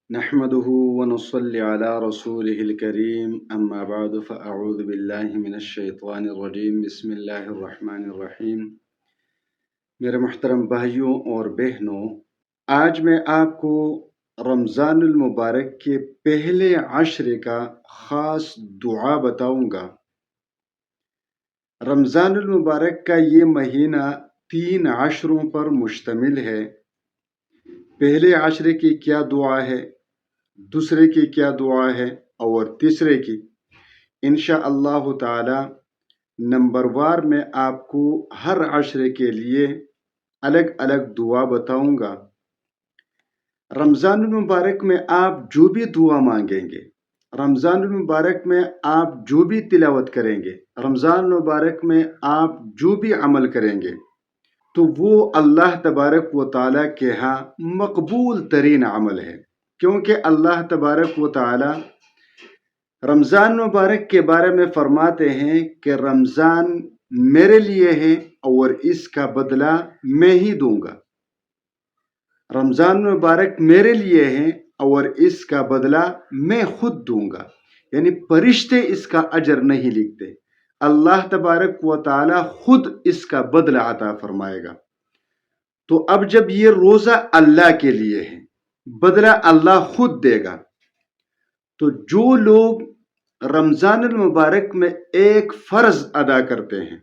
نحمده ونصلي على رسوله الكريم أما بعد فأعوذ بالله من الشیطان الرجیم بسم اللہ الرحمن الرحیم۔ میرے محترم بھائیوں اور بہنوں، آج میں آپ کو رمضان المبارک کے پہلے عشرے کا خاص دعا بتاؤں گا۔ رمضان المبارک کا یہ مہینہ 3 عشروں پر مشتمل ہے۔ پہلے عشرے کی کیا دعا ہے، دوسرے کی کیا دعا ہے اور تیسرے کی، انشاءاللہ تعالی نمبر وار میں آپ کو ہر عشرے کے لیے الگ الگ دعا بتاؤں گا۔ رمضان المبارک میں آپ جو بھی دعا مانگیں گے، رمضان المبارک میں آپ جو بھی تلاوت کریں گے، رمضان المبارک میں آپ جو بھی عمل کریں گے، تو وہ اللہ تبارک و تعالیٰ کے ہاں مقبول ترین عمل ہے، کیونکہ اللہ تبارک و تعالیٰ رمضان مبارک کے بارے میں فرماتے ہیں کہ رمضان میرے لیے ہے اور اس کا بدلہ میں ہی دوں گا۔ رمضان مبارک میرے لیے ہے اور اس کا بدلہ میں خود دوں گا، یعنی فرشتے اس کا اجر نہیں لکھتے، اللہ تبارک و تعالیٰ خود اس کا بدلہ عطا فرمائے گا۔ تو اب جب یہ روزہ اللہ کے لیے ہے، بدلہ اللہ خود دے گا، تو جو لوگ رمضان المبارک میں ایک فرض ادا کرتے ہیں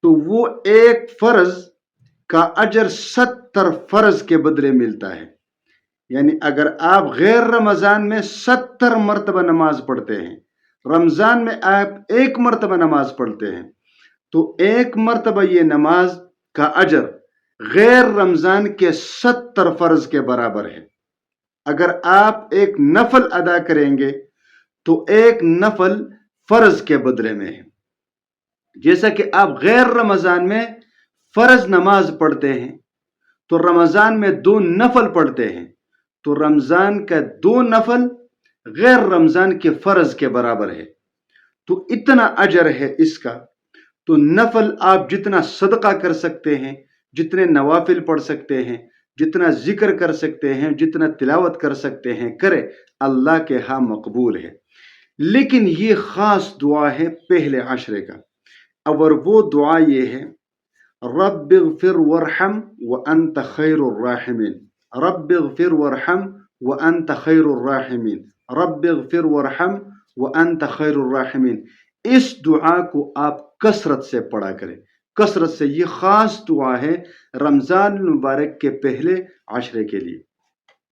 تو وہ ایک فرض کا اجر 70 فرض کے بدلے ملتا ہے۔ یعنی اگر آپ غیر رمضان میں 70 مرتبہ نماز پڑھتے ہیں، رمضان میں آپ 1 مرتبہ نماز پڑھتے ہیں، تو 1 مرتبہ یہ نماز کا اجر غیر رمضان کے 70 فرض کے برابر ہے۔ اگر آپ ایک نفل ادا کریں گے تو ایک نفل فرض کے بدلے میں ہے۔ جیسا کہ آپ غیر رمضان میں فرض نماز پڑھتے ہیں تو رمضان میں 2 نفل پڑھتے ہیں، تو رمضان کا 2 نفل غیر رمضان کے فرض کے برابر ہے، تو اتنا اجر ہے اس کا۔ تو نفل آپ جتنا صدقہ کر سکتے ہیں، جتنے نوافل پڑھ سکتے ہیں، جتنا ذکر کر سکتے ہیں، جتنا تلاوت کر سکتے ہیں کرے، اللہ کے ہاں مقبول ہے۔ لیکن یہ خاص دعا ہے پہلے عشرے کا، اور وہ دعا یہ ہے، رب اغفر وارحم وانت خیر الراحمین، رب اغفر وارحم وانت خیر الراحمین، رب اغفر وارحم وانت خیر الراحمین۔ اس دعا کو آپ کثرت سے پڑھا کریں، کثرت سے۔ یہ خاص دعا ہے رمضان المبارک کے پہلے عشرے کے لیے۔